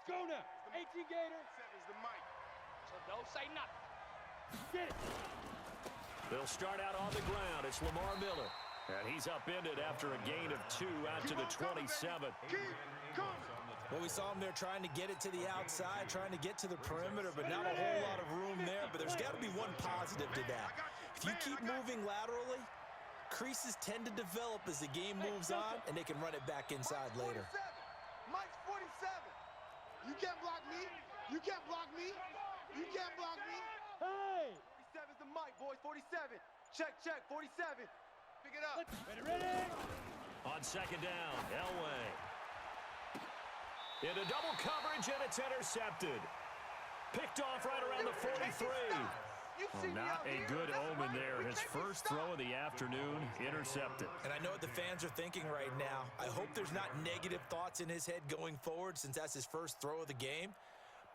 Go now. 18 Gator. 7's the mic. So don't say nothing. Get it. They'll start out on the ground. It's Lamar Miller. And he's upended after a gain of 2 out to the 27. Keep coming. Well, we saw him there trying to get it to the outside, trying to get to the perimeter, but not a whole lot of room there. But there's got to be one positive to that. If you keep moving laterally, creases tend to develop as the game moves on, and they can run it back inside later. Mike's 47. You can't block me. You can't block me. You can't block me. Hey! 47's the mic, boys. 47. Check, 47. Pick it up. Ready. On second down, Elway. Into double coverage, and it's intercepted. Picked off right around the 43. Well, not a good omen there. His first throw of the afternoon, intercepted. And I know what the fans are thinking right now. I hope there's not negative thoughts in his head going forward since that's his first throw of the game.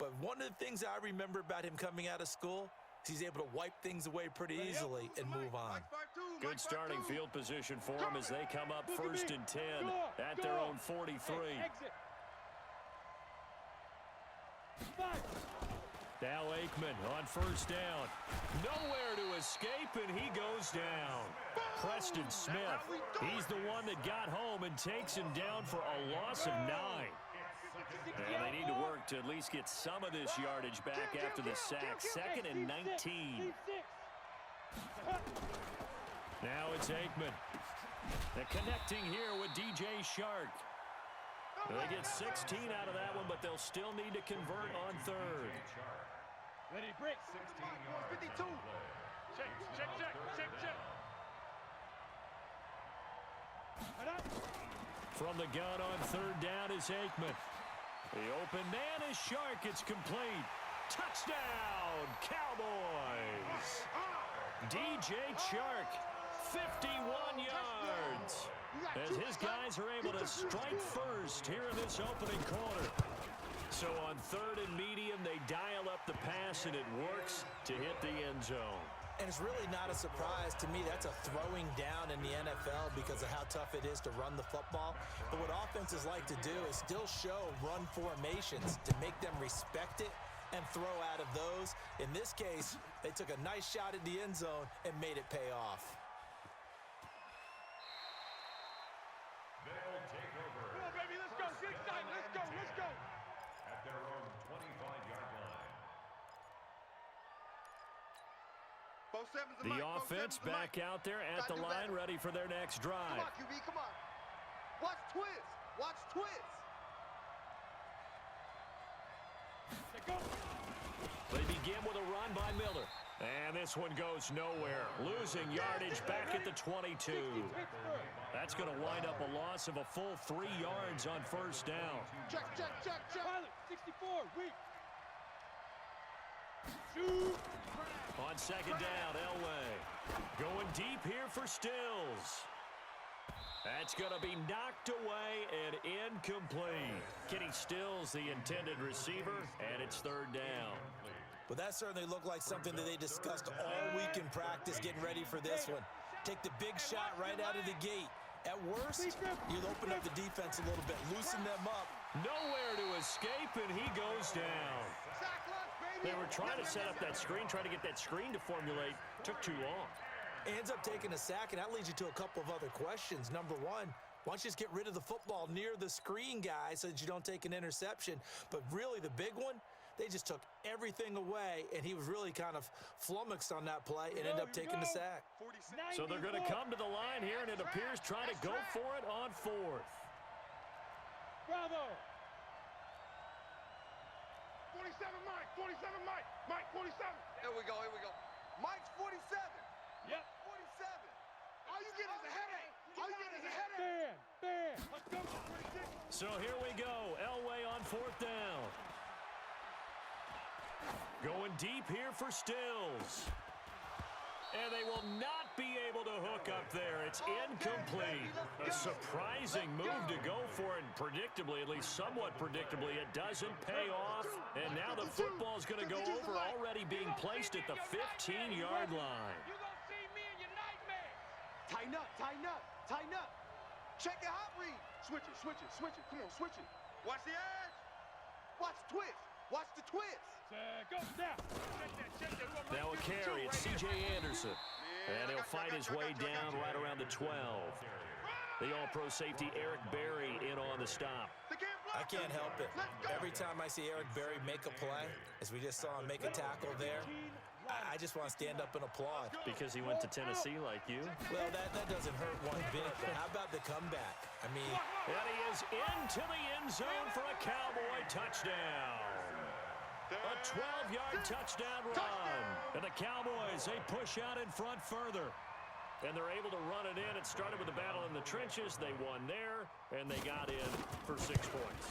But one of the things I remember about him coming out of school is he's able to wipe things away pretty easily and move on. Good starting field position for him as they come up 1st and 10 at their own 43. Now Aikman on first down. Nowhere to escape, and he goes down. Preston Smith, he's the one that got home and takes him down for a loss of 9. And they need to work to at least get some of this yardage back after the sack. 2nd and 19. Now it's Aikman. They're connecting here with DJ Shark. They get 16 out of that one, but they'll still need to convert on 3rd. Ready, break. 52. Check. From the gun on 3rd down is Aikman. The open man is Shark. It's complete. Touchdown, Cowboys. DJ Shark, 51 yards. As his guys are able to strike first here in this opening quarter. So on 3rd and medium, they dial up the pass, and it works to hit the end zone. And it's really not a surprise to me. That's a throwing down in the NFL because of how tough it is to run the football. But what offenses like to do is still show run formations to make them respect it and throw out of those. In this case, they took a nice shot at the end zone and made it pay off. They'll take over. Come on, baby, let's go. Get excited. Let's go. At their own 25-yard line. The offense back out there at the line, ready for their next drive. Come on, QB, come on. Watch twist. They begin with a run by Miller. And this one goes nowhere. Losing yardage back at the 22. That's going to wind up a loss of a full 3 yards on 1st down. Check. Pilot, 64, weak. Shoot. On 2nd down, Elway. Going deep here for Stills. That's going to be knocked away and incomplete. Kenny Stills, the intended receiver, and it's 3rd down. Well, that certainly looked like something that they discussed all week in practice getting ready for this one. Take the big shot right out of the gate. At worst, you'll open up the defense a little bit, loosen them up. Nowhere to escape, and he goes down. They were trying to set up that screen, trying to get that screen to formulate. Took too long. Ends up taking a sack, and that leads you to a couple of other questions. Number one, why don't you just get rid of the football near the screen guy so that you don't take an interception? But really, the big one, they just took everything away, and he was really kind of flummoxed on that play and ended up taking the sack. So they're going to come to the line here, and it appears trying to go for it on 4th. Bravo. 47, Mike. Mike, 47. Here we go. Mike's 47. Yep. 47. All you get is a headache. Bam. Let's go. So here we go. Elway on 4th down. Going deep here for Stills. And they will not be able to hook up there. It's incomplete. A surprising move to go for it. Predictably, at least somewhat predictably, it doesn't pay off. And now the football's going to go over, already being placed at the 15-yard line. You're going to see me in your nightmare. Tighten up. Check your hot read. Switch it. Come on, switch it. Watch the edge. Watch the twist. Watch the twist. Go now. Check that. Now a carry. It's C.J. Anderson. And he'll fight his way down right around the 12. The all-pro safety Eric Berry in on the stop. I can't help it. Every time I see Eric Berry make a play, as we just saw him make a tackle there, I just want to stand up and applaud. Because he went to Tennessee like you? Well, that doesn't hurt one bit, but how about the comeback? I mean... And he is into the end zone for a Cowboy touchdown. A 12-yard touchdown run. And the Cowboys, they push out in front further. And they're able to run it in. It started with a battle in the trenches. They won there, and they got in for 6 points.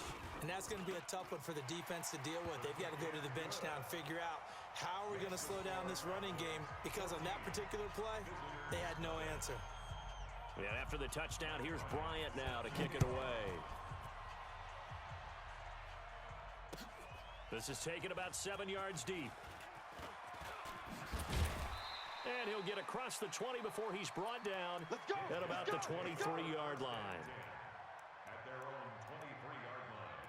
And that's going to be a tough one for the defense to deal with. They've got to go to the bench now and figure out how are we going to slow down this running game, because on that particular play, they had no answer. And after the touchdown, here's Bryant now to kick it away. This is taken about 7 yards deep. And he'll get across the 20 before he's brought down at about the 23-yard line. At their own 23-yard line.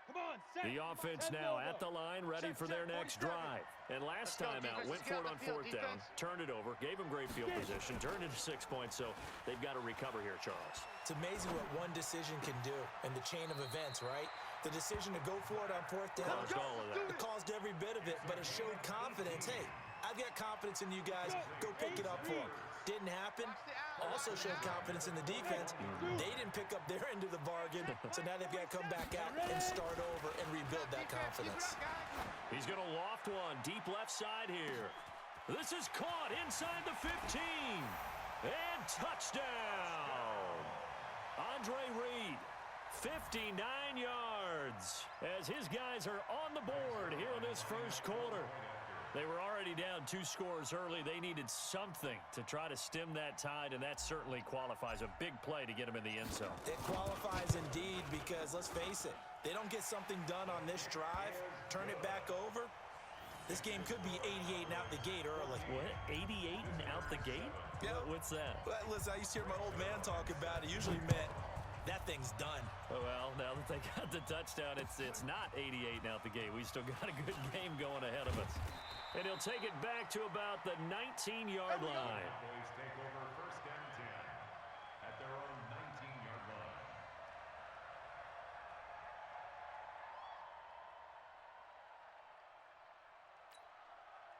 Come on, set. The offense now at the line, ready for their next drive. And last time out, went for it on 4th down, turned it over, gave him great field position, turned into 6 points, so they've got to recover here, Charles. It's amazing what one decision can do in the chain of events, right? The decision to go for it on 4th down. Caused all of that. It caused every bit of it, but it showed confidence. Hey, I've got confidence in you guys. Go pick it up for them. Didn't happen. Also showed confidence in the defense. They didn't pick up their end of the bargain, so now they've got to come back out and start over and rebuild that confidence. He's going to loft one deep left side here. This is caught inside the 15. And touchdown. Andre Reed, 59 yards, as his guys are on the board here in this first quarter. They were already down 2 scores early. They needed something to try to stem that tide, and that certainly qualifies. A big play to get him in the end zone. It qualifies indeed, because let's face it, they don't get something done on this drive, turn it back over, this game could be 88 and out the gate early. What? 88 and out the gate? Yeah. What's that? Well, listen, I used to hear my old man talk about it. Usually meant that thing's done. Oh, well, now that they got the touchdown, it's not 88 and out the gate. We still got a good game going ahead of us. And he'll take it back to about the 19-yard line. Cowboys take over 1st and 10 at their own 19-yard line.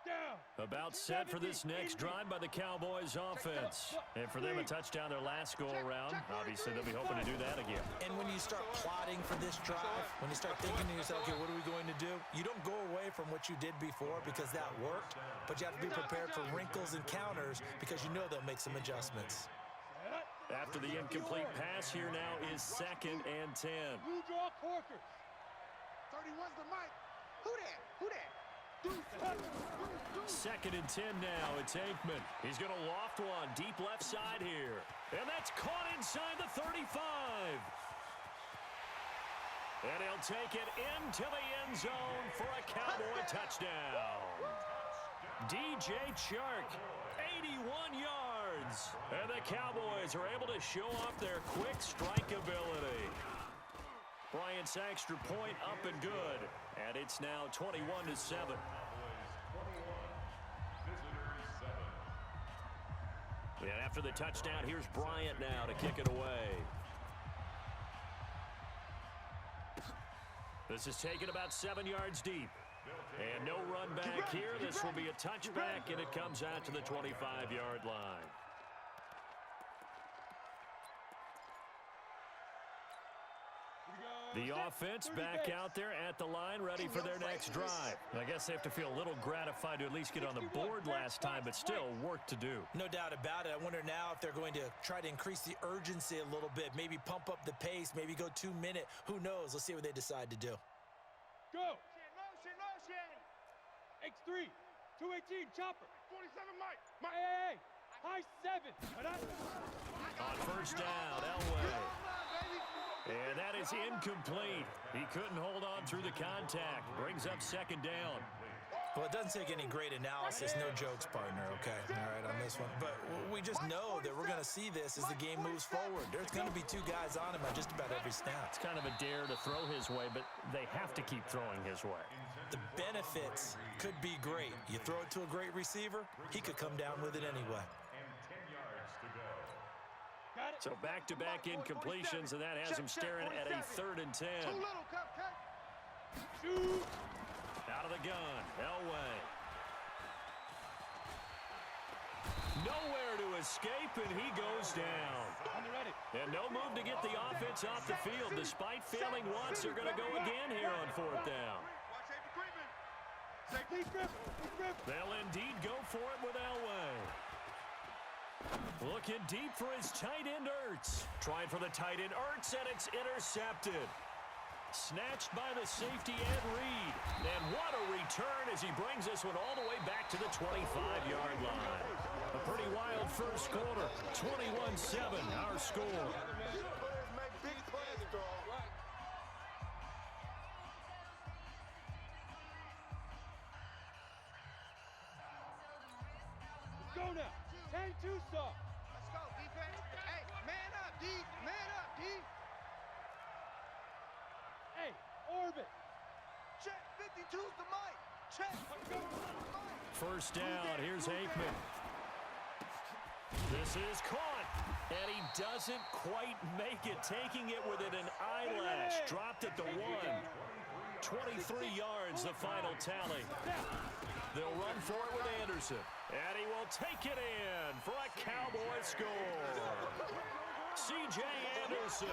Down. About set for this next drive by the Cowboys offense. And for them, a touchdown their last go-around. Obviously, they'll be hoping to do that again. And when you start plotting for this drive, when you start thinking to yourself, okay, what are we going to do? You don't go away from what you did before because that worked, but you have to be prepared for wrinkles and counters because you know they'll make some adjustments. After the incomplete pass, here now is 2nd and 10. You draw Corker. 31's the mic. Who that? Who that? 2nd and 10 now. It's Aikman. He's going to loft one deep left side here. And that's caught inside the 35. And he'll take it into the end zone for a Cowboy touchdown. DJ Chark, 81 yards. And the Cowboys are able to show off their quick strike ability. Bryant's extra point up and good. And it's now 21-7. Cowboys 21, visitors 7. And after the touchdown, here's Bryant now to kick it away. This is taken about 7 yards deep. And no run back here. This will be a touchback, and it comes out to the 25-yard line. The offense back out there at the line, ready for their next drive. I guess they have to feel a little gratified to at least get on the board last time, but still work to do. No doubt about it. I wonder now if they're going to try to increase the urgency a little bit, maybe pump up the pace, maybe go 2 minute. Who knows? Let's see what they decide to do. Go. Motion. X3. 218. Chopper. 47 Mike. Hey. High 7. On first down, Elway. And that is incomplete. He couldn't hold on through the contact. Brings up 2nd down. Well, it doesn't take any great analysis. No jokes, partner, okay? All right, on this one. But we just know that we're going to see this as the game moves forward. There's going to be two guys on him at just about every snap. It's kind of a dare to throw his way, but they have to keep throwing his way. The benefits could be great. You throw it to a great receiver, he could come down with it anyway. And 10 yards to go. So back-to-back incompletions, and that has him staring at a 3rd and 10. Too little, cupcake. Shoot. Out of the gun, Elway. Nowhere to escape, and he goes down. On the ready. And no move to get the offense off the field. Despite failing once, they're going to go again here on 4th down. Please grip. Please grip. They'll indeed go for it with Elway. Looking deep for his tight end, Ertz. Trying for the tight end, Ertz, and it's intercepted. Snatched by the safety, Ed Reed. And what a return as he brings this one all the way back to the 25-yard line. A pretty wild first quarter. 21-7, our score. Go now. 10-2 stop. Let's go, defense. Hey, man up, D. Man up, D. Hey, orbit. Check, 52's the mic. Check. First down, here's Aikman. This is caught, and he doesn't quite make it, taking it within an eyelash. Dropped at the 1. 23 yards, the final tally. They'll run for it with Anderson, and he will take it in for a Cowboy score. C.J. Anderson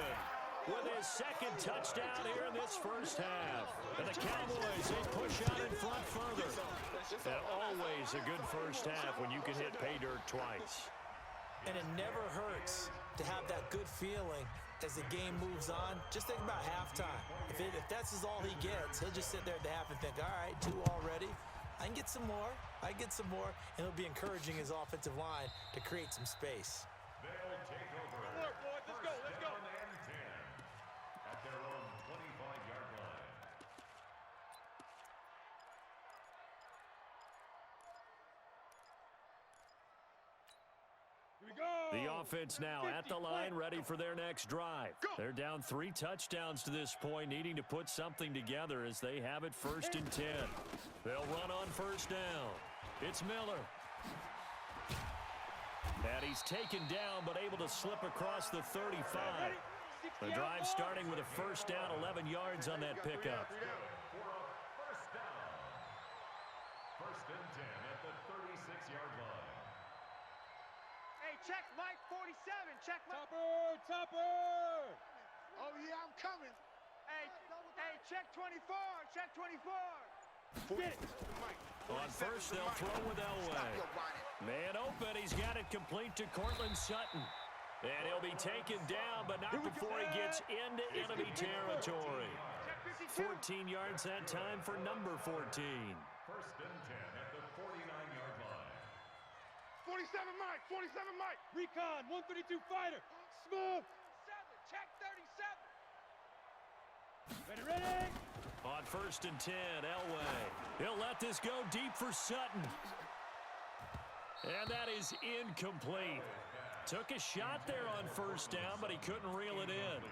with his 2nd touchdown here in this first half. And the Cowboys, they push out in front further. And always a good first half when you can hit pay dirt twice. And it never hurts to have that good feeling as the game moves on. Just think about halftime. If that's all he gets, he'll just sit there at the half and think, all right, 2 already. I can get some more. I get some more. And it'll be encouraging his offensive line to create some space. They'll take over. Good work, boys. Let's go. Let's go. 1 and 10 at their own 25-yard line. Here we go. The offense now at the line, ready for their next drive. They're down 3 touchdowns to this point, needing to put something together as they have it 1st and 10. They'll run on 1st down. It's Miller. And he's taken down, but able to slip across the 35. The drive starting with a 1st down, 11 yards on that pickup. For a first down. 1st and 10 at the 36-yard line. Hey, check Mike 47. Check Mike. Topper. Oh, yeah, I'm coming. Hey, check 24. Check 24. Get it. On 1st, they'll throw with Elway. Man open, he's got it complete to Cortland Sutton. And he'll be taken down, but not before he gets into enemy territory. 14 yards that time for number 14. 1st and 10 at the 49-yard line. 47 Mike. 47 Mike. Recon. 132 fighter. Smooth. 7. Check 37. Ready. On 1st and 10, Elway. He'll let this go deep for Sutton. And that is incomplete. Took a shot there on 1st down, but he couldn't reel it in.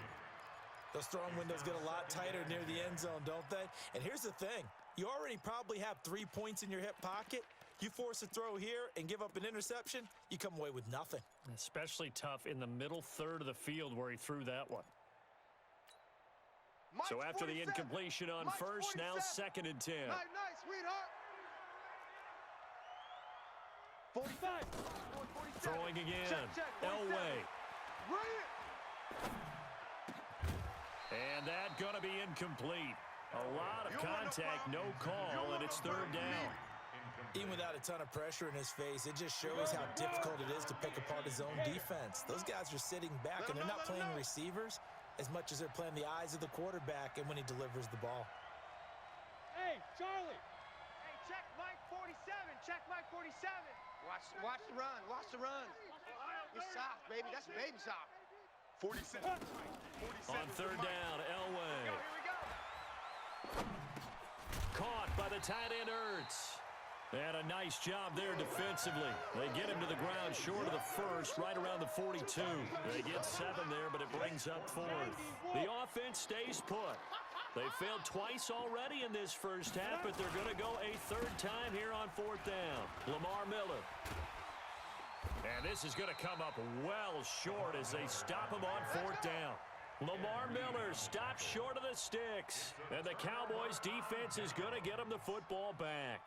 Those throwing windows get a lot tighter near the end zone, don't they? And here's the thing. You already probably have 3 points in your hip pocket. You force a throw here and give up an interception, you come away with nothing. Especially tough in the middle 3rd of the field where he threw that one. So after the incompletion on 1st, now 2nd and 10. Nice, sweetheart. 45. Throwing again. Check, Elway. Bring it. And that going to be incomplete. A lot of contact, no call, and it's 3rd down. Even without a ton of pressure in his face, it just shows how difficult it is to pick apart his own defense. Those guys are sitting back, and they're not playing receivers as much as they're playing the eyes of the quarterback and when he delivers the ball. Hey, Charlie. Hey, check Mike 47. Check Mike 47. Watch the run. Watch the run. It's soft, baby. That's baby soft. 47. On 3rd down, Elway. Here we go. Caught by the tight end, Ertz. And a nice job there defensively. They get him to the ground short of the first, right around the 42. They get 7 there, but it brings up 4th. The offense stays put. They failed twice already in this first half, but they're going to go a 3rd time here on 4th down. Lamar Miller. And this is going to come up well short as they stop him on 4th down. Lamar Miller stops short of the sticks. And the Cowboys defense is going to get him the football back.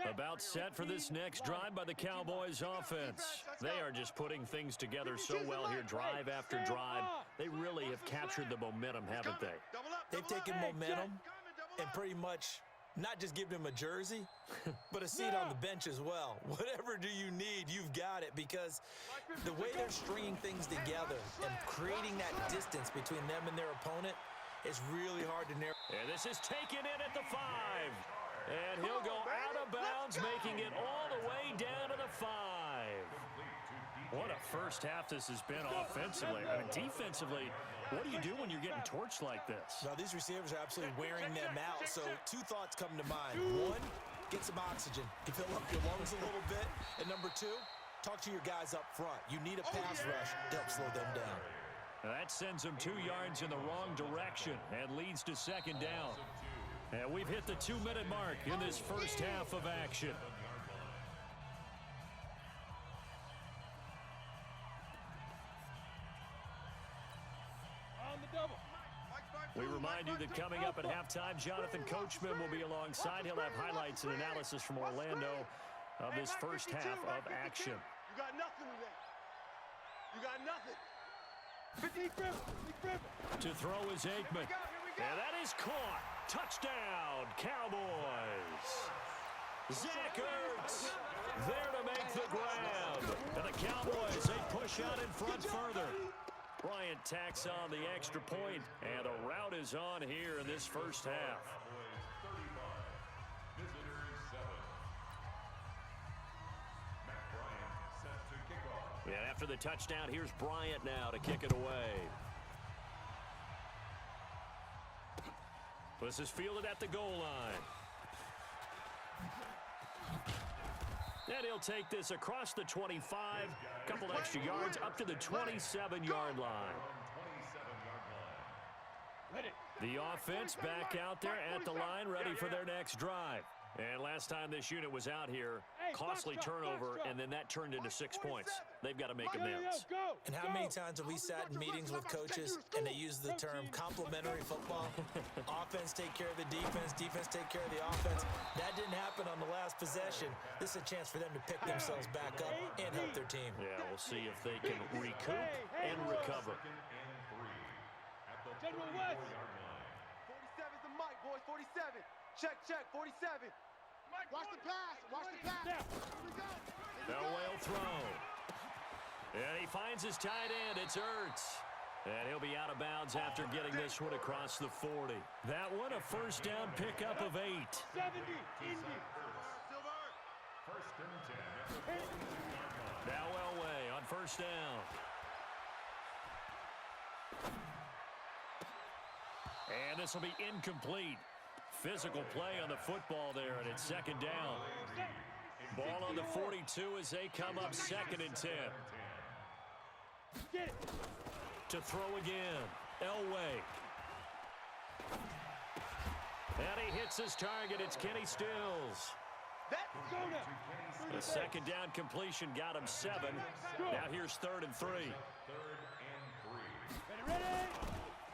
About set for this next drive by the Cowboys offense. They are just putting things together so well here, drive after drive. They really have captured the momentum, haven't they? They've taken momentum and pretty much not just given him a jersey, but a seat on the bench as well. Whatever do you need, you've got it, because the way they're stringing things together and creating that distance between them and their opponent is really hard to narrow. And this is taken in at the 5. And he'll go out of bounds, making it all the way down to the 5. What a first half this has been offensively. I mean, defensively, what do you do when you're getting torched like this? Now, these receivers are absolutely wearing them out. So 2 thoughts come to mind. 1, get some oxygen. You fill up your lungs a little bit. And number 2, talk to your guys up front. You need a pass rush to help slow them down. Now that sends them 2 yards in the wrong direction and leads to 2nd down. And we've hit the 2-minute mark in this first half of action. On the double. We remind you that coming up at halftime, Jonathan Coachman will be alongside. He'll have highlights and analysis from Orlando of this first half of action. You got nothing today. You got nothing. To throw is Aikman. And that is caught. Touchdown, Cowboys. Zach Ertz there to make the grab. And the Cowboys, they push out in front further. Bryant tacks on the extra point, and the route is on here in this first half. And after the touchdown, here's Bryant now to kick it away. This is fielded at the goal line. And he'll take this across the 25, couple extra yards, up to the 27-yard line. The offense back out there at the line, ready for their next drive. And last time this unit was out here, costly turnover, and then that turned into 6 points. They've got to make amends. And how many times have we sat in meetings with coaches and they use the term complementary football? Offense take care of the defense, defense take care of the offense. That didn't happen on the last possession. This is a chance for them to pick themselves back up and help their team. Yeah, we'll see if they can recoup and recover. General West. 47's the mic, boys. 47. Check, 47. Watch the pass. Watch the pass. Here we go. Elway will throw. And he finds his tight end. It's Ertz. And he'll be out of bounds after getting this one across the 40. That one, a first down pickup of 8. 70. Indy. First and 10. Now Elway on first down. And this will be incomplete. Physical play on the football there, and it's 2nd down. Ball on the 42 as they come up 2nd and 10. Get it. To throw again, Elway. And he hits his target. It's Kenny Stills. The 2nd down completion got him 7. Now here's 3rd and 3. Ready.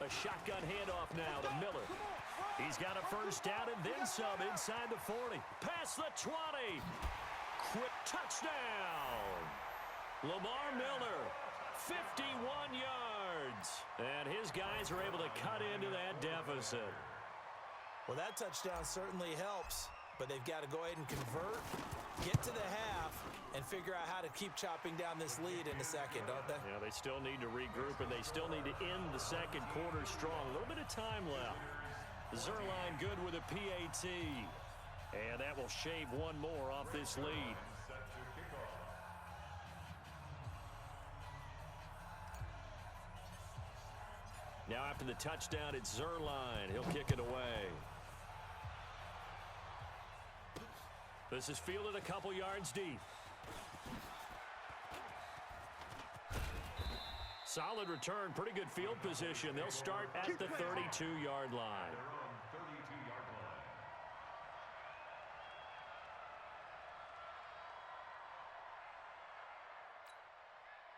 A shotgun handoff now to Miller. He's got a first down and then some inside the 40. Past the 20. Quick touchdown. Lamar Miller, 51 yards. And his guys are able to cut into that deficit. Well, that touchdown certainly helps, but they've got to go ahead and convert, get to the half, and figure out how to keep chopping down this lead in the second, don't they? Yeah, they still need to regroup, and they still need to end the second quarter strong. A little bit of time left. Zerline good with a PAT. And that will shave one more off this lead. Now after the touchdown, it's Zerline. He'll kick it away. This is fielded a couple yards deep. Solid return, pretty good field position. They'll start at the 32-yard line. Their own 32-yard line.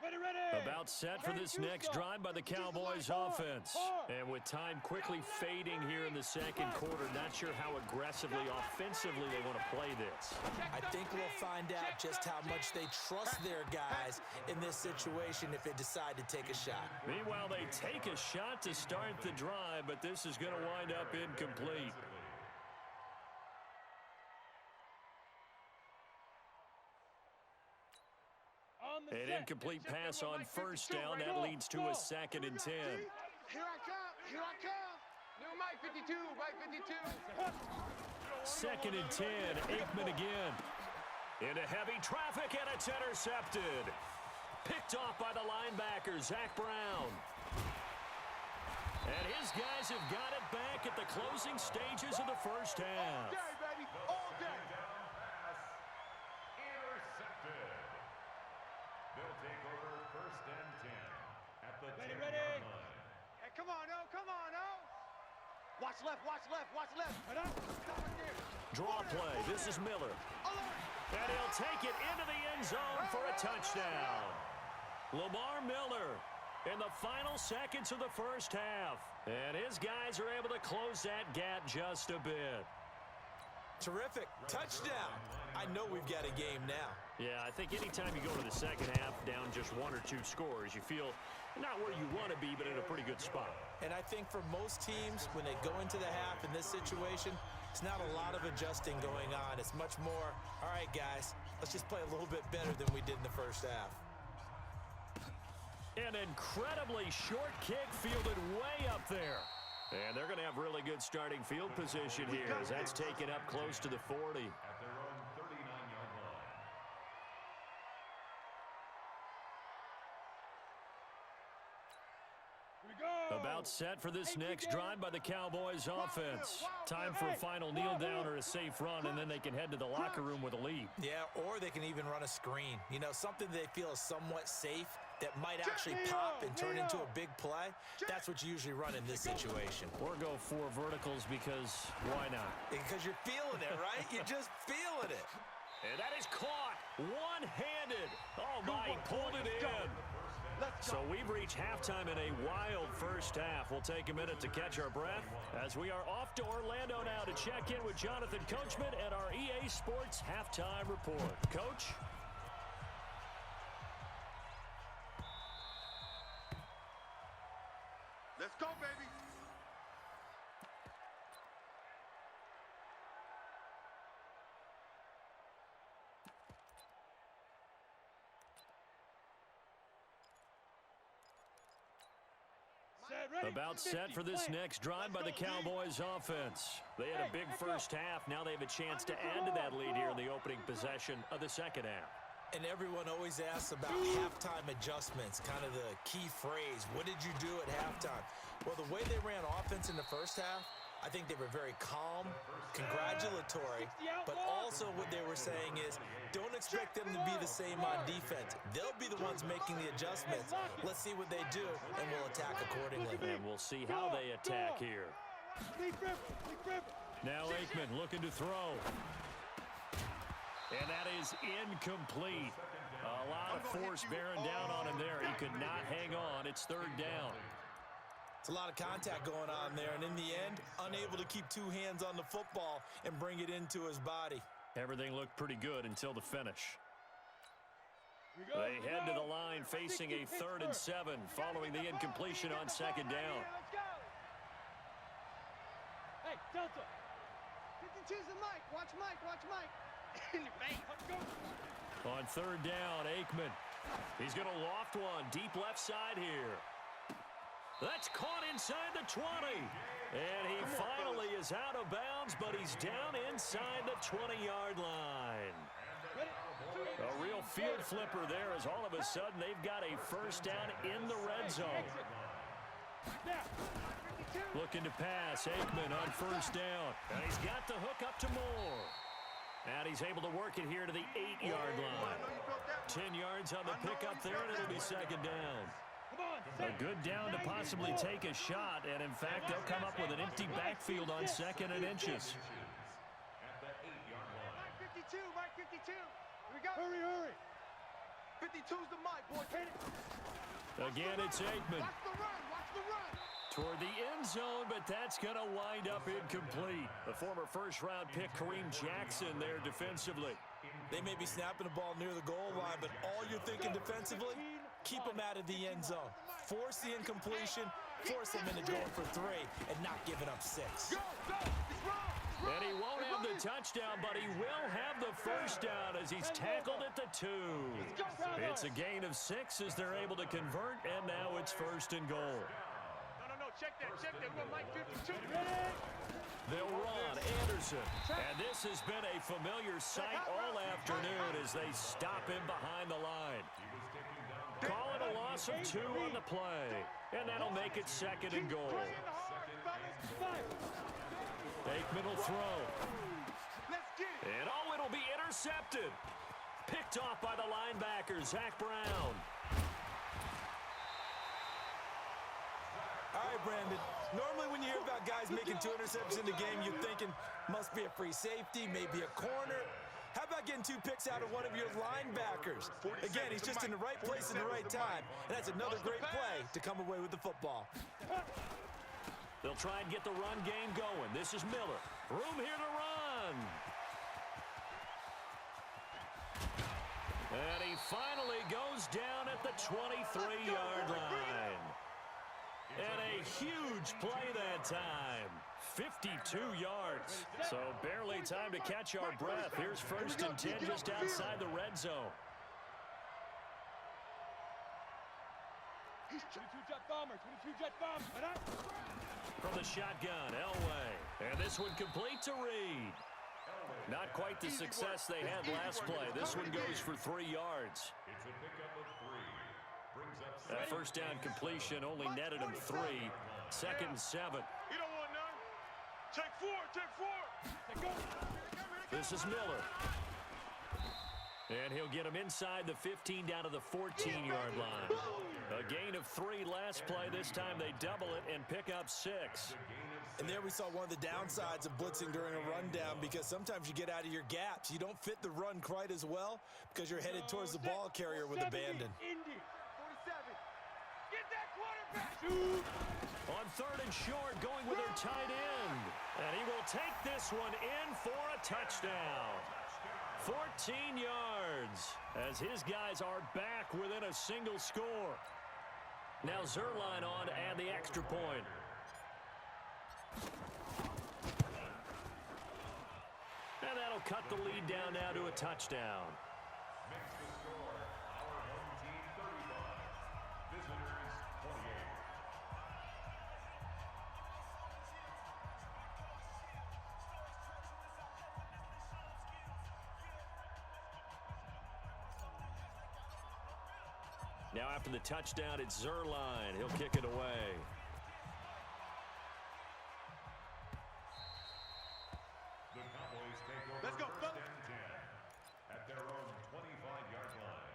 Ready. About set for this next drive by the Cowboys offense. And with time quickly fading here in the second quarter, not sure how aggressively, offensively they want to play this. I think we'll find out just how much they trust their guys in this situation if they decide to take a shot. Meanwhile, they take a shot to start the drive, but this is going to wind up incomplete. An incomplete pass on first down. That leads to a 2nd and 10. Here I come. Here I come. New Mike 52. Mike 52. 2nd and 10. Aikman again. Into heavy traffic, and it's intercepted. Picked off by the linebacker, Zach Brown. And his guys have got it back at the closing stages of the first half. All day, baby. All day. Down pass. Intercepted. They'll take over 1st and 10 at the 10-yard line. Hey, come on, oh. Come on, oh. Watch left. Watch left. Watch left. Stop it there. Draw play. This is Miller. And he'll take it into the end zone for a touchdown. Lamar Miller in the final seconds of the first half. And his guys are able to close that gap just a bit. Terrific. Touchdown. I know we've got a game now. Yeah, I think anytime you go to the second half down just 1 or 2 scores, you feel not where you want to be, but in a pretty good spot. And I think for most teams, when they go into the half in this situation, it's not a lot of adjusting going on. It's much more, all right, guys, let's just play a little bit better than we did in the first half. An incredibly short kick fielded way up there. And they're going to have really good starting field position here as that's taken up close to the 40. At their own 39-yard line. About set for this next drive by the Cowboys offense. Time for a final kneel down or a safe run, and then they can head to the locker room with a lead. Yeah, or they can even run a screen. You know, something they feel is somewhat safe that might actually pop and turn into a big play. That's what you usually run in this situation. Or go 4 verticals because why not? Because you're feeling it, right? You're just feeling it. And that is caught one-handed. Oh, my, he pulled it in. So we've reached halftime in a wild first half. We'll take a minute to catch our breath as we are off to Orlando now to check in with Jonathan Coachman and our EA Sports Halftime Report. Coach? Let's go, baby. About set for this next drive by the Cowboys offense. They had a big first half. Now they have a chance to add to that lead here in the opening possession of the second half. And everyone always asks about halftime adjustments, kind of the key phrase. What did you do at halftime? Well, the way they ran offense in the first half, I think they were very calm, congratulatory, but also what they were saying is don't expect them to be the same on defense. They'll be the ones making the adjustments. Let's see what they do, and we'll attack accordingly. And we'll see how they attack here. Now Aikman looking to throw. And that is incomplete. A lot of force bearing down on him there. He could not hang on. It's 3rd down. It's a lot of contact going on there, and in the end, unable to keep 2 hands on the football and bring it into his body. Everything looked pretty good until the finish. They head to the line facing a 3rd and 7 following the incompletion on 2nd down. Hey, Delta. 52's the Mike. Watch Mike. Watch Mike. In your face. Let's go. On 3rd down, Aikman. He's going to loft one deep left side here. That's caught inside the 20. And he finally is out of bounds, but he's down inside the 20-yard line. A real field flipper there as all of a sudden they've got a first down in the red zone. Looking to pass, Aikman on 1st down. And he's got the hook up to Moore. And he's able to work it here to the 8-yard line. 10 yards on the pickup there, and it'll be second down. A good down to possibly take a shot, and in fact, they'll come up with an empty backfield on second and inches. At the 8-yard line. Mike 52, Mike 52. Here we go. Hurry, hurry. 52's the Mike, boy. Hit it. Again, it's Aikman. Watch the run, watch the run. Toward the end zone, but that's going to wind up incomplete. The former first-round pick, Kareem Jackson, there defensively. They may be snapping the ball near the goal line, but all you're thinking defensively, keep them out of the end zone. Force the incompletion, force them into going for 3, and not giving up 6. Go, go. It's wrong. And he won't have the touchdown, but he will have the first down as he's tackled at the 2. It's a gain of 6 as they're able to convert, and now it's first and goal. No, check that. We got Mike 52. They'll run Anderson. And this has been a familiar sight all afternoon as they stop him behind the line. Call it a loss of 2 on the play. And that'll make it second and goal. Aikman will throw. Let's get it. And oh, it'll be intercepted. Picked off by the linebacker, Zach Brown. All right, Brandon. Normally when you hear about guys making 2 interceptions in the game, you're thinking must be a free safety, maybe a corner. How about getting 2 picks out of one of your linebackers? Again, he's just in the right place at the right time, and that's another great play to come away with the football. They'll try and get the run game going. This is Miller. Room here to run. And he finally goes down at the 23-yard line. And a huge play that time. 52 yards. So barely time to catch our breath. Here's first and 10 just outside the red zone. 22-jet bomber, 22-jet bomber. From the shotgun, Elway. And this one complete to Reed. Not quite the success they had last play. This one goes for 3 yards. It's a pickup of 3. Brings up That first down completion only netted him 3. Second and 7. You don't want none. Take 4, take 4. This is Miller. And he'll get him inside the 15 down to the 14-yard line. A gain of 3 last play. This time they double it and pick up 6. And there we saw one of the downsides of blitzing during a rundown, because sometimes you get out of your gaps. You don't fit the run quite as well because you're headed towards the ball carrier with abandon. 47. Get that quarterback. On third and short, going with their tight end. And he will take this one in for a touchdown. 14 yards as his guys are back within a single score. Now Zerline on to add the extra point. And that'll cut the lead down now to a touchdown. makes the score our home team 35. Visitors 28. Now after the touchdown, it's Zerline. He'll kick it away. The Cowboys take over Let's go, first and 10 at their own 25-yard line.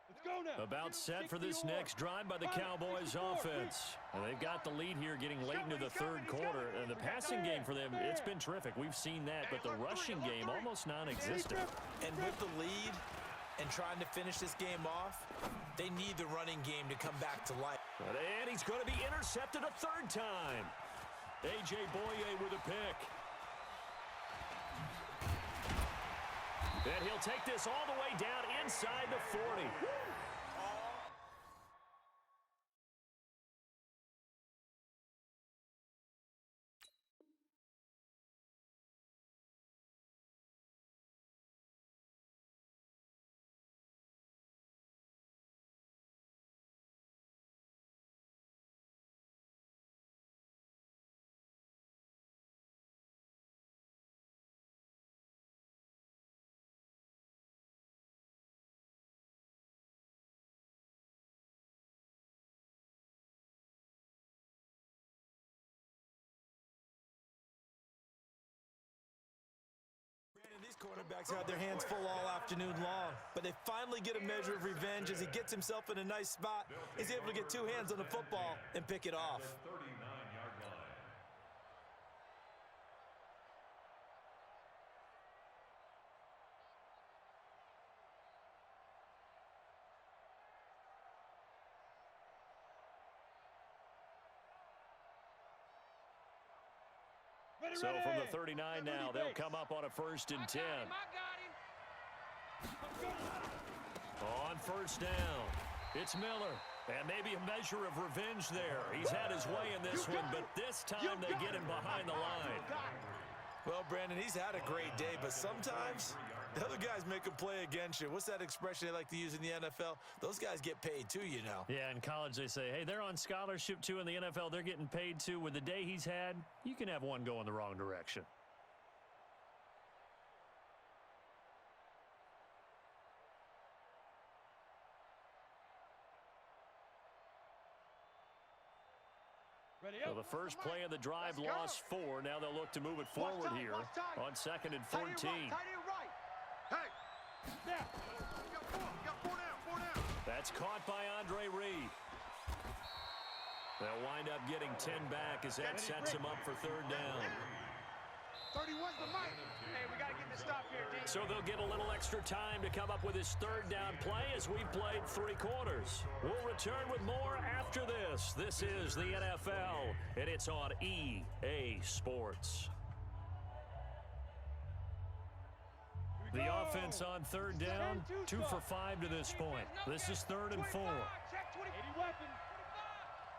Let's go now. About set for this next drive by the Cowboys offense. And they've got the lead here getting late into the third quarter. And the passing game for them, it's been terrific. We've seen that, but the rushing game almost non-existent. And with the lead and trying to finish this game off, they need the running game to come back to life. And he's going to be intercepted a third time. A.J. Boye with a pick. And he'll take this all the way down inside the 40. Quarterbacks had their hands full all afternoon long, but they finally get a measure of revenge as he gets himself in a nice spot. He's able to get two hands on the football and pick it off. The 39-yard line. Ready, So ready. from the 39 now, they'll come up on a 1st and 10. On 1st down, it's Miller. And maybe a measure of revenge there. He's had his way in this one, but this time they get him behind the line. Well, Brandon, he's had a great day, but sometimes the other guys make a play against you. What's that expression they like to use in the NFL? Those guys get paid too, you know. Yeah, in college they say, hey, they're on scholarship too. In the NFL, they're getting paid too. With the day he's had, you can have one go in the wrong direction. Ready So up. the first play of the drive lost 4. Now they'll look to move it forward here on 2nd and 14. Snap. That's caught by Andre Reed. They'll wind up getting 10 back as that sets him up for 3rd down. 30, where's the mic? Hey, we got to get this stop here, D. So they'll get a little extra time to come up with his 3rd down play as we've played 3 quarters. We'll return with more after this. This is the NFL, and it's on EA Sports. The offense on 3rd down, 2 for 5 to this point. This is 3rd and 4. Check 20. 80 weapon.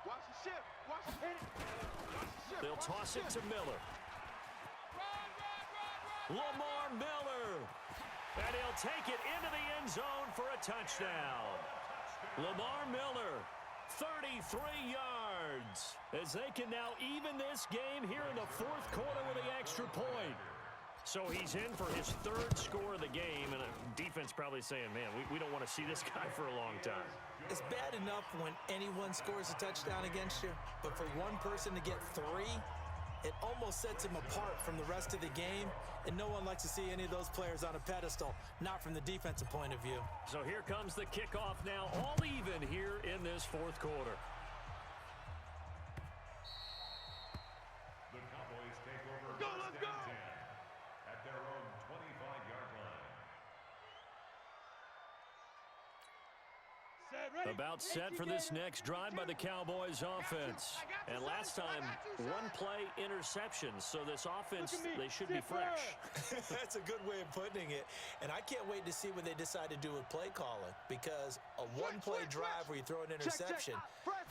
Watch the ship. Watch the ship. They'll toss it to Miller. Lamar Miller. And he'll take it into the end zone for a touchdown. Lamar Miller, 33 yards. As they can now even this game here in the 4th quarter with the extra point. So he's in for his 3rd score of the game, and defense probably saying, man, we don't want to see this guy for a long time. It's bad enough when anyone scores a touchdown against you, but for one person to get 3, it almost sets him apart from the rest of the game, and no one likes to see any of those players on a pedestal, not from the defensive point of view. So here comes the kickoff now, all even here in this 4th quarter. The Cowboys take over Go, 1st let's and go. 10 at their own 25-yard line. Set, ready. About set for this next drive by the Cowboys offense. And last time, 1 play interception. So this offense, they should be fresh. That's a good way of putting it. And I can't wait to see what they decide to do with play calling, because a 1-play drive where you throw an interception,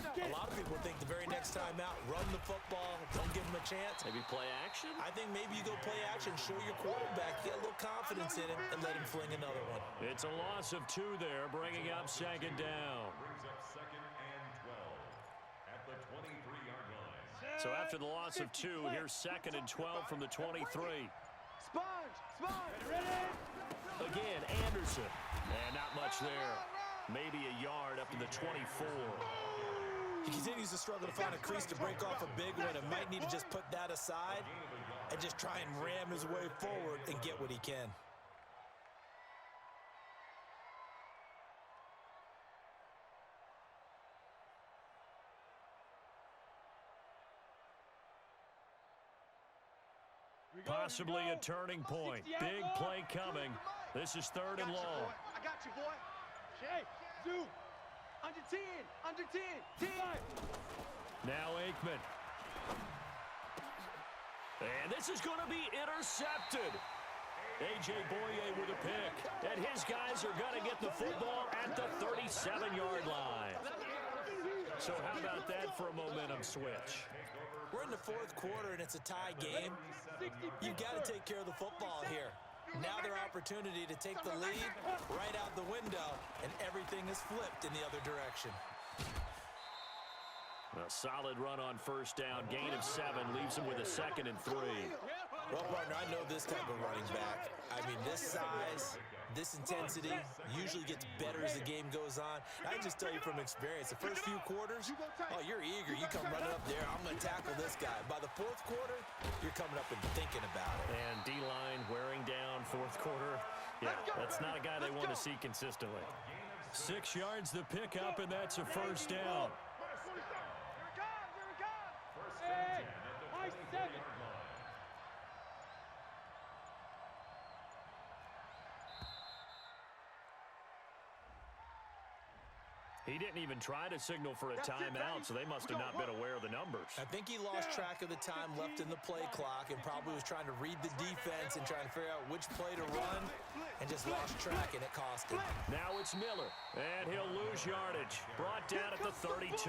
a lot of people think the very next time out, run the football, don't give them a chance. Maybe play action? I think maybe you go play action, show your quarterback, get a little confidence in him, and let him fling another one. It's a loss of 2 there, bringing up 2nd down. Brings up 2nd and 12 at the 23-yard line. So after the loss of 2, here's 2nd and 12 from the 23. Sponge. Ready. Again, Anderson. And not much there. Maybe a yard up to the 24. He continues to struggle to find a crease to break off a big one, and might need to just put that aside and just try and ram his way forward and get what he can. Possibly a turning point. Big play coming. This is 3rd and long. I got you, boy. Hey, Zoo. Under 10. Under 10. 10. Now Aikman. And this is going to be intercepted. A.J. Boye with a pick. And his guys are going to get the football at the 37-yard line. So how about that for a momentum switch? We're in the 4th quarter, and it's a tie game. You've got to take care of the football here. Now their opportunity to take the lead right out the window, and everything is flipped in the other direction. A solid run on 1st down. Gain of 7 leaves him with a 2nd and 3. Well, partner, I know this type of running back. I mean, this size, This intensity usually gets better as the game goes on. I just tell you from experience, the first few quarters, oh, you're eager. You come running up there, I'm going to tackle this guy. By the fourth quarter, you're coming up and thinking about it. And D-line wearing down fourth quarter. Yeah, that's not a guy they want to see consistently. 6 yards the pickup, and that's a first down. Hey, high 7. He didn't even try to signal for a timeout, so they must have not been aware of the numbers. I think he lost track of the time left in the play clock and probably was trying to read the defense and trying to figure out which play to run and just lost track, and it cost him. Now it's Miller, and he'll lose yardage. Brought down at the 32.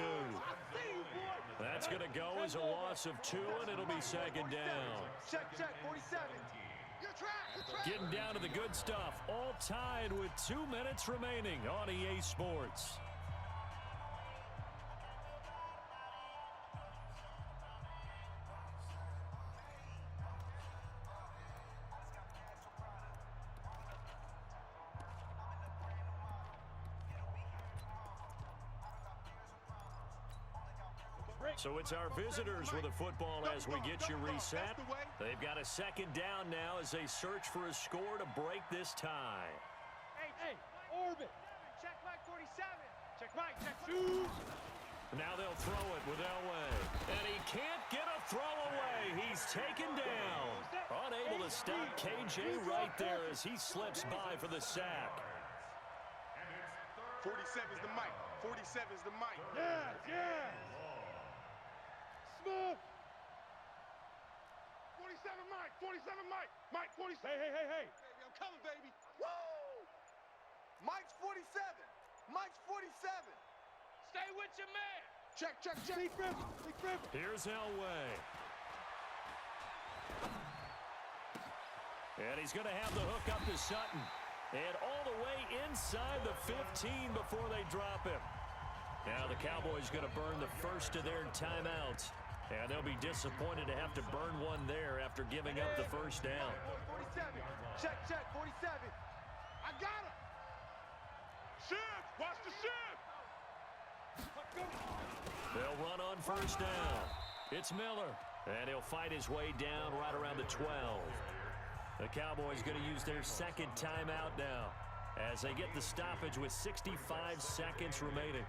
That's going to go as a loss of 2, and it'll be second down. Check, 47. Getting down to the good stuff. All tied with 2 minutes remaining on EA Sports. So it's our visitors with the football as we get you reset. They've got a second down now as they search for a score to break this tie. Hey, orbit. Check Mike 47. Check Mike. Check Shoot. Now they'll throw it with Elway. And he can't get a throw away. He's taken down. Unable to stop KJ right there as he slips by for the sack. 47's the mic. 47's the mic. Yeah. Smoke. 47 Mike. 47 Mike. Mike 47. Hey. Baby, I'm coming, baby. Woo! Mike's 47. Mike's 47. Stay with your man. Check. Big river. Here's Elway. And he's going to have the hook up to Sutton. And all the way inside the 15 before they drop him. Now the Cowboys going to burn the first of their timeouts. And they'll be disappointed to have to burn one there after giving up the first down. 47. Check, 47. I got him. Shift. Watch the shift. They'll run on first down. It's Miller. And he'll fight his way down right around the 12. The Cowboys going to use their second timeout now as they get the stoppage with 65 seconds remaining.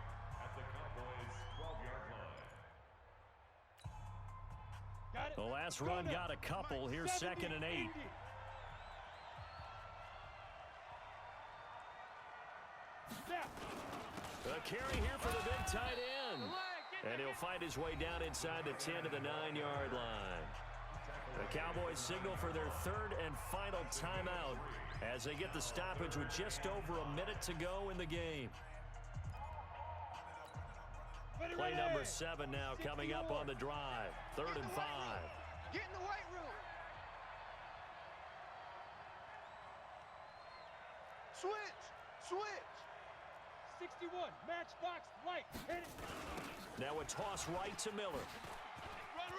The last run got a couple. Here's 2nd and 8. The carry here for the big tight end. And he'll fight his way down inside the 10 to the 9-yard line. The Cowboys signal for their third and final timeout as they get the stoppage with just over a minute to go in the game. Play number 7 now coming up on the drive. 3rd and 5. Get in the weight room. Switch. 61. Matchbox light. Hit it. Now a toss right to Miller. Run.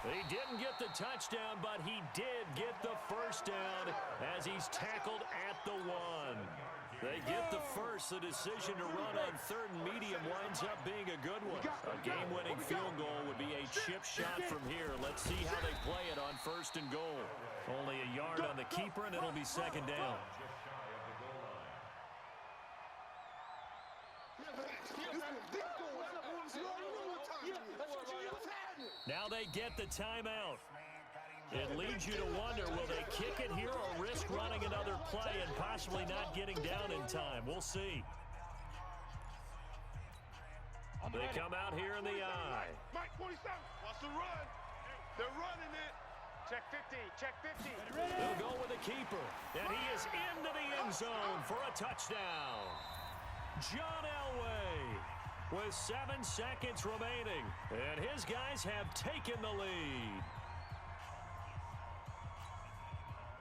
He didn't get the touchdown, but he did get the first down as he's tackled at the 1. They get the first. The decision to run on 3rd and medium winds up being a good one. A game-winning field goal would be a chip shot from here. Let's see how they play it on 1st and goal. Only a yard on the keeper, and it'll be 2nd down. Now they get the timeout. It leads you to wonder, will they kick it here or risk running another play and possibly not getting down in time? We'll see. They come out here in the eye. Mike 47. Watch the run. They're running it. Check 50. They'll go with the keeper. And he is into the end zone for a touchdown. John Elway with 7 seconds remaining. And his guys have taken the lead.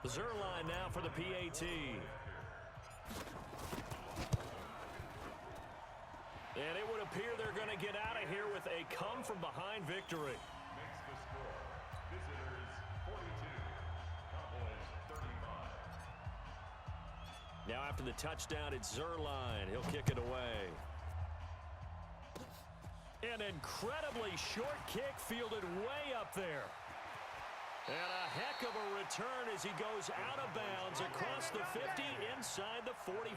Zerline now for the PAT. And it would appear they're going to get out of here with a come-from-behind victory. Makes the score. Visitors 42. Cowboys 35. Now after the touchdown, it's Zerline. He'll kick it away. An incredibly short kick fielded way up there. And a heck of a return as he goes out of bounds across the 50 inside the 45.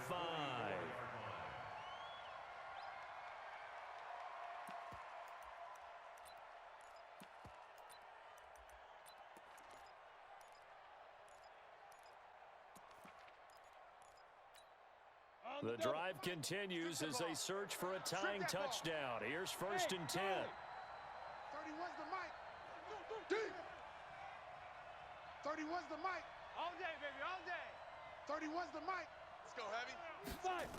The drive continues as they search for a tying touchdown. Here's 1st and 10. 31's the mic. 31's the mic. All day, baby, all day. 31's the mic. Let's go, Heavy. Five.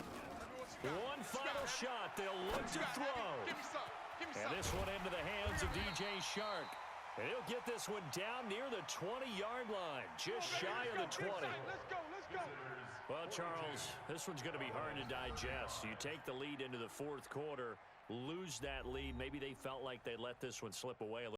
One final shot. They'll look to throw. Give me some. Give me some. And this one into the hands of DJ Shark. And he'll get this one down near the 20-yard line, just shy of the 20. Let's go, let's go. Well, Charles, this one's going to be hard to digest. You take the lead into the 4th quarter, lose that lead. Maybe they felt like they let this one slip away a little.